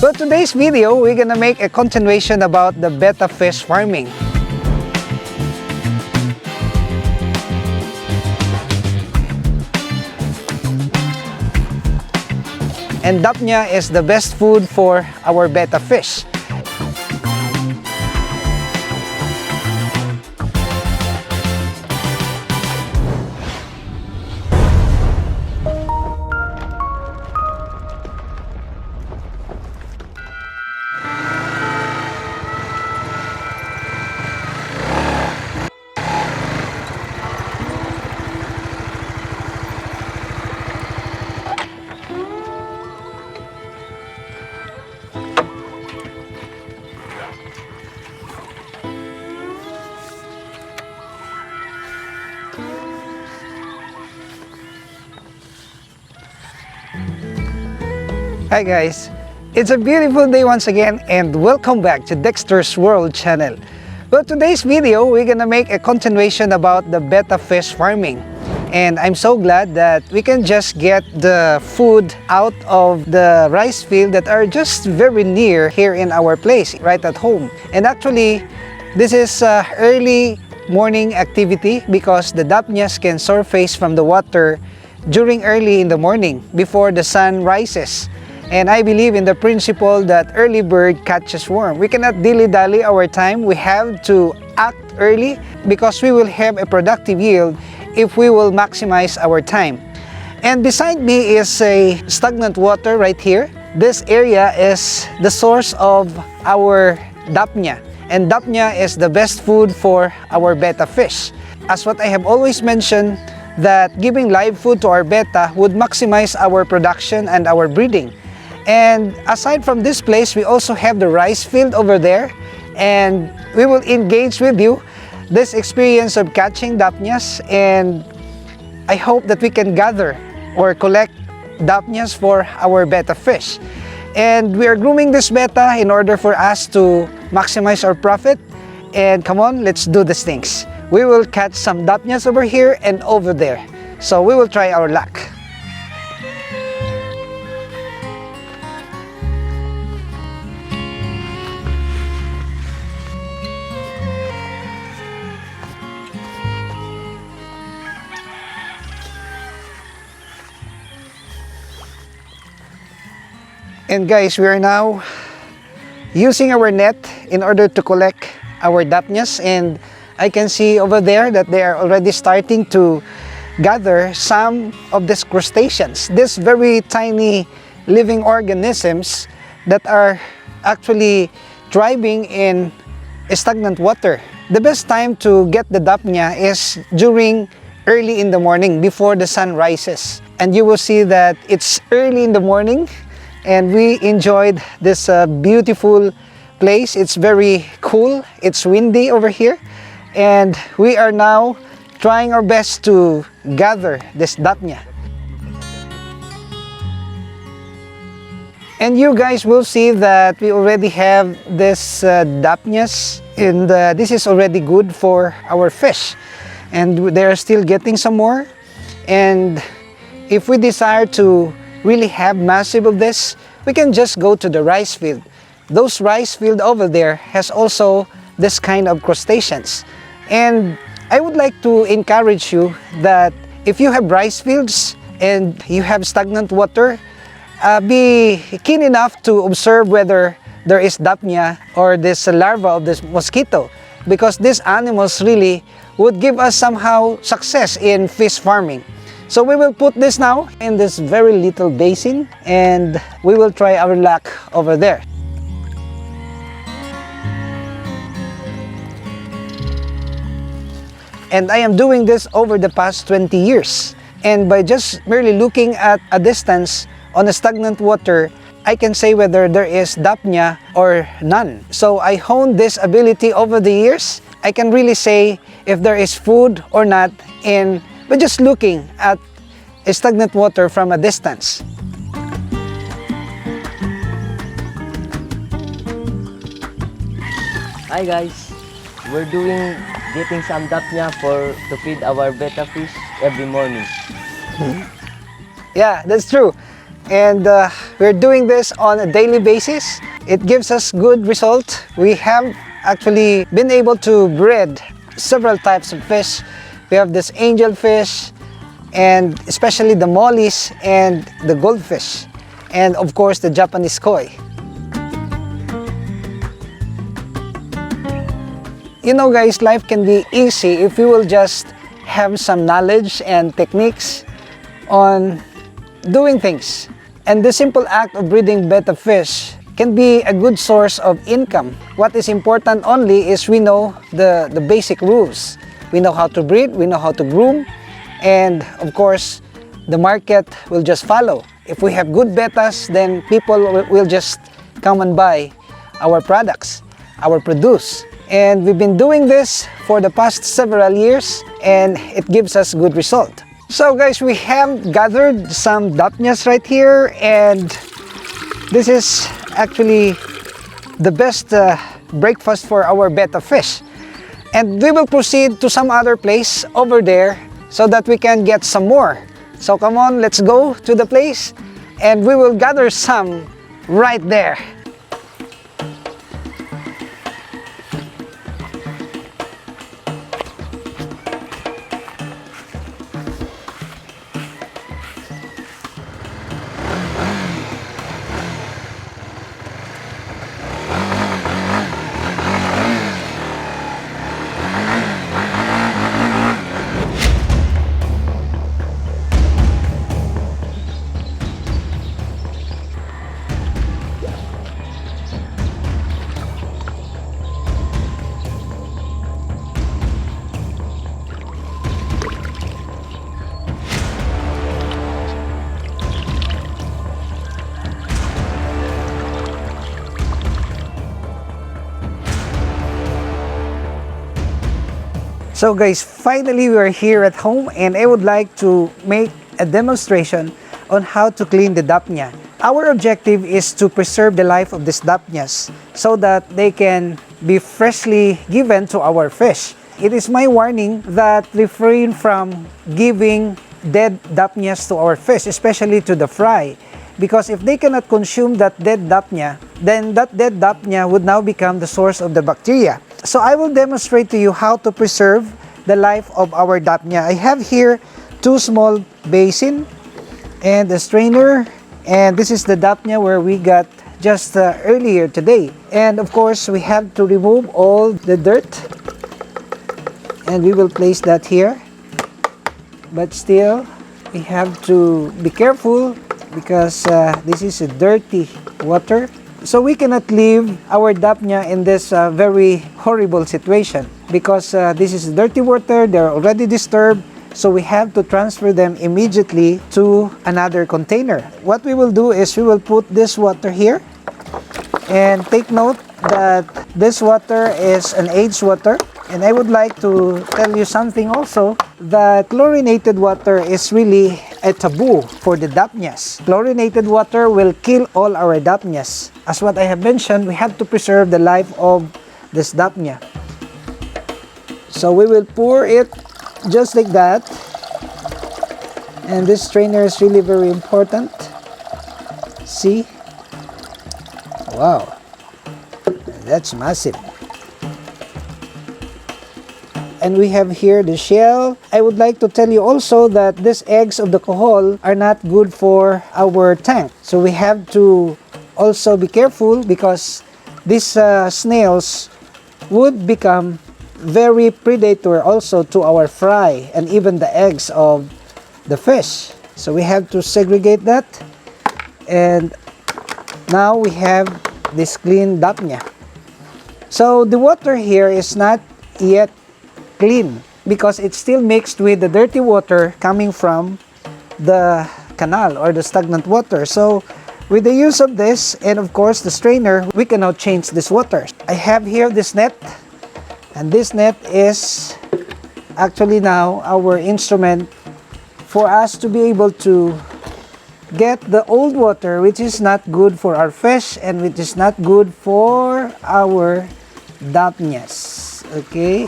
But today's video, we're gonna make a continuation about the betta fish farming. And Daphnia is the best food for our betta fish. Hi guys, it's a beautiful day once again and welcome back to Dexter's World channel. Well, today's video, we're gonna make a continuation about the betta fish farming. And I'm so glad that we can just get the food out of the rice field that are just very near here in our place, right at home. And actually, this is early morning activity because the Daphnias can surface from the water during early in the morning before the sun rises. And I believe in the principle that early bird catches worm. We cannot dilly-dally our time. We have to act early because we will have a productive yield if we will maximize our time. And beside me is a stagnant water right here. This area is the source of our Daphnia. And Daphnia is the best food for our betta fish. As what I have always mentioned, that giving live food to our betta would maximize our production and our breeding. And aside from this place, we also have the rice field over there, and we will engage with you this experience of catching Daphnias, and I hope that we can gather or collect Daphnias for our betta fish. And we are grooming this betta in order for us to maximize our profit. And come on, let's do these things. We will catch some Daphnias over here and over there. So we will try our luck. And guys, we are now using our net in order to collect our Daphnias, and I can see over there that they are already starting to gather some of these crustaceans, these very tiny living organisms that are actually thriving in stagnant water. The best time to get the Daphnia is during early in the morning before the sun rises. And you will see that it's early in the morning and we enjoyed this beautiful place. It's very cool, it's windy over here, and we are now trying our best to gather this Daphnia. And you guys will see that we already have this Daphnias, and this is already good for our fish, and they're still getting some more. And if we desire to really have massive of this, we can just go to the rice field. Those rice field over there has also this kind of crustaceans. And I would like to encourage you that if you have rice fields and you have stagnant water, be keen enough to observe whether there is Daphnia or this larva of this mosquito, because these animals really would give us somehow success in fish farming. So we will put this now in this very little basin and we will try our luck over there. And I am doing this over the past 20 years. And by just merely looking at a distance on the stagnant water, I can say whether there is Daphnia or none. So I honed this ability over the years. I can really say if there is food or not by just looking at stagnant water from a distance. Hi guys, we're getting some Daphnia to feed our betta fish every morning. Yeah, that's true. And We're doing this on a daily basis. It gives us good result. We have actually been able to breed several types of fish. We have this angelfish, and especially the mollies and the goldfish, and of course the Japanese koi. You know guys, life can be easy if you will just have some knowledge and techniques on doing things. And the simple act of breeding betta fish can be a good source of income. What is important only is we know the basic rules. We know how to breed, we know how to groom, and of course the market will just follow. If we have good bettas, then people will just come and buy our products, our produce. And we've been doing this for the past several years, and it gives us good result. So guys, we have gathered some Daphnias right here, and this is actually the best breakfast for our betta fish. And we will proceed to some other place over there so that we can get some more. So come on, let's go to the place and we will gather some right there. So guys, finally we are here at home, and I would like to make a demonstration on how to clean the Daphnia. Our objective is to preserve the life of these Daphnias so that they can be freshly given to our fish. It is my warning that refrain from giving dead Daphnias to our fish, especially to the fry. Because if they cannot consume that dead Daphnia, then that dead Daphnia would now become the source of the bacteria. So I will demonstrate to you how to preserve the life of our Daphnia. I have here two small basin and a strainer, and this is the Daphnia where we got just earlier today. And of course we have to remove all the dirt, and we will place that here. But still we have to be careful because this is a dirty water. So we cannot leave our Daphnia in this very horrible situation because this is dirty water, they're already disturbed, so we have to transfer them immediately to another container. What we will do is we will put this water here, and take note that this water is an aged water. And I would like to tell you something also, that chlorinated water is really a taboo for the Daphnias. Chlorinated water will kill all our Daphnias. As what I have mentioned, we have to preserve the life of this Daphnia. So we will pour it just like that. And this strainer is really very important. See? Wow, that's massive. And we have here the shell. I would like to tell you also that these eggs of the cohol are not good for our tank. So we have to also be careful because these snails would become very predator also to our fry and even the eggs of the fish. So we have to segregate that. And now we have this clean Daphnia. So the water here is not yet clean because it's still mixed with the dirty water coming from the canal or the stagnant water. So with the use of this and of course the strainer, we can now change this water. I have here this net, and this net is actually now our instrument for us to be able to get the old water, which is not good for our fish and which is not good for our Daphnias. Okay,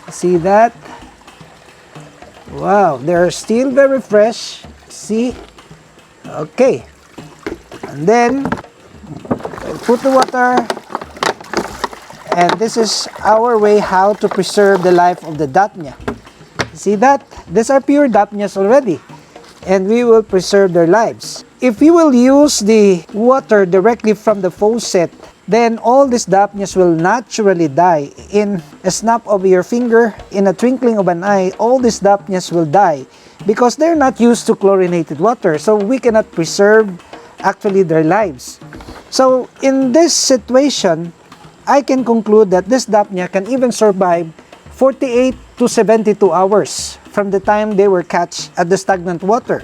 see that? Wow, they're still very fresh. See? Okay, And then put the water. And this is our way how to preserve the life of the Daphnia. See that? These are pure Daphnias already. And we will preserve their lives. If you will use the water directly from the faucet, then all these Daphnias will naturally die. In a snap of your finger, in a twinkling of an eye, all these Daphnias will die because they're not used to chlorinated water. So we cannot preserve actually their lives. So in this situation, I can conclude that this Daphnia can even survive 48 to 72 hours from the time they were catched at the stagnant water.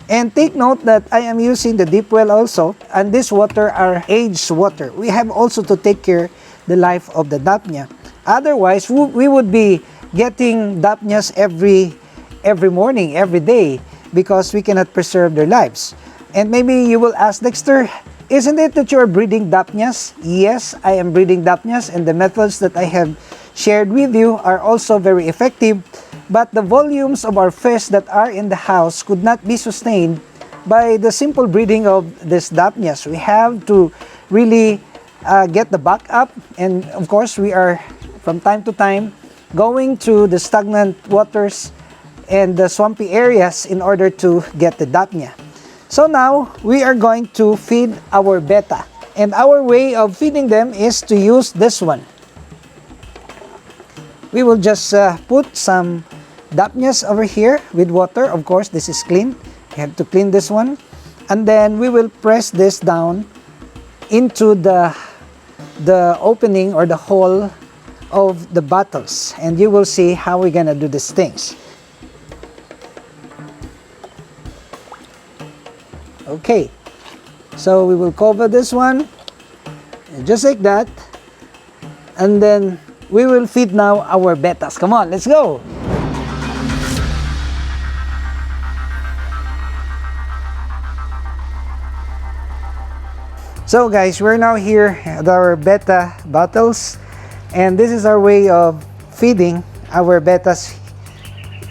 And take note that I am using the deep well also, and this water are aged water. We have also to take care the life of the Daphnia. Otherwise, we would be getting Daphnias every morning, every day, because we cannot preserve their lives. And maybe you will ask, Dexter, isn't it that you are breeding Daphnias? Yes, I am breeding Daphnias, and the methods that I have shared with you are also very effective. But the volumes of our fish that are in the house could not be sustained by the simple breeding of these Daphnias. We have to really get the backup, and of course we are from time to time going to the stagnant waters and the swampy areas in order to get the Daphnia. So now we are going to feed our Betta, and our way of feeding them is to use this one. We will just put some Daphnias over here with water. Of course, this is clean. We have to clean this one. And then we will press this down into the opening or the hole of the bottles. And you will see how we're going to do these things. Okay. So we will cover this one. Just like that. And then we will feed now our Bettas. Come on, let's go! So guys, we're now here at our Betta bottles, and this is our way of feeding our Bettas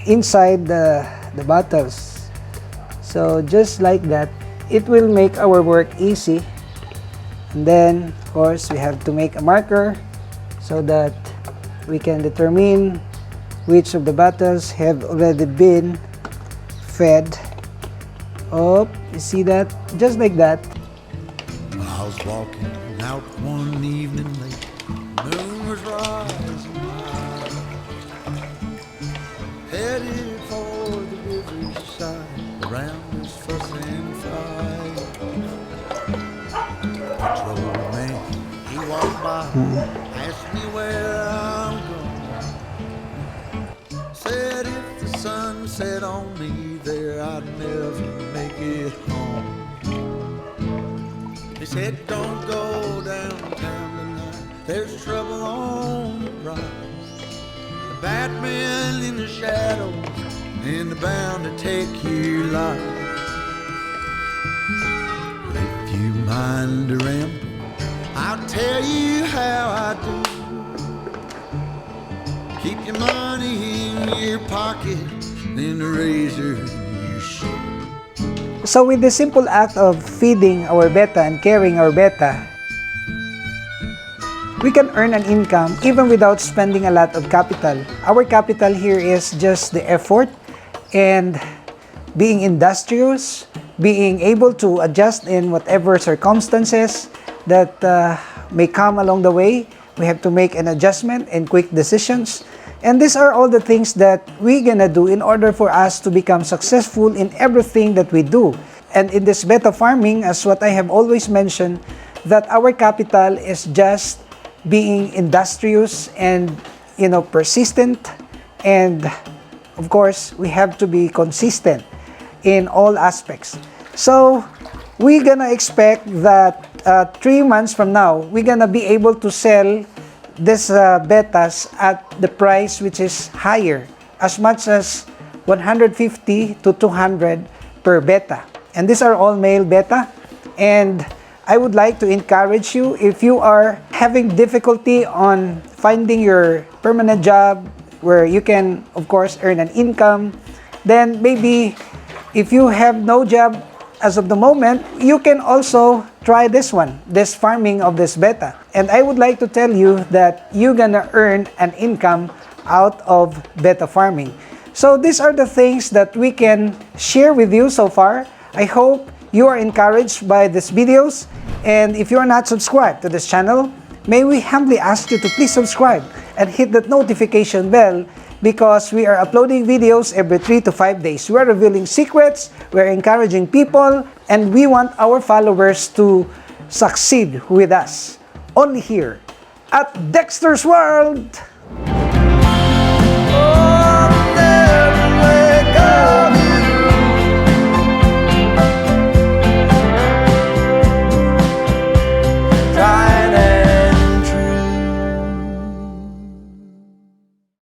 inside the bottles. So just like that, it will make our work easy. And then of course we have to make a marker so that we can determine which of the bottles have already been fed. Oh, you see that? Just like that. I was walking out one evening late, the moon was rising high, headed for the riverside, around this fuss and fight. Patrolman, he walked by, asked me where I'm going, said if the sun set on me there, I'd never make it home. He said, don't go downtown tonight, there's trouble on the rise. The bad men in the shadows, and they're bound to take your life. If you mind to ramble, I'll tell you how I do. Keep your money in your pocket, then the razor in your shoe. So with the simple act of feeding our Betta and caring our Betta, we can earn an income even without spending a lot of capital. Our capital here is just the effort and being industrious, being able to adjust in whatever circumstances that may come along the way. We have to make an adjustment and quick decisions. And these are all the things that we're gonna do in order for us to become successful in everything that we do. And in this Betta farming, as what I have always mentioned, that our capital is just being industrious and persistent, and of course we have to be consistent in all aspects. So we're gonna expect that 3 months from now we're gonna be able to sell this Bettas at the price which is higher, as much as 150 to 200 per Betta. And these are all male Betta. And I would like to encourage you, if you are having difficulty on finding your permanent job where you can of course earn an income, then maybe if you have no job as of the moment, you can also try this one, this farming of this betta. And I would like to tell you that you're gonna earn an income out of betta farming. So these are the things that we can share with you so far. I hope you are encouraged by these videos. And if you are not subscribed to this channel, may we humbly ask you to please subscribe and hit that notification bell, because we are uploading videos every 3 to 5 days. We are revealing secrets, we are encouraging people, and we want our followers to succeed with us. Only here at Dexter's World!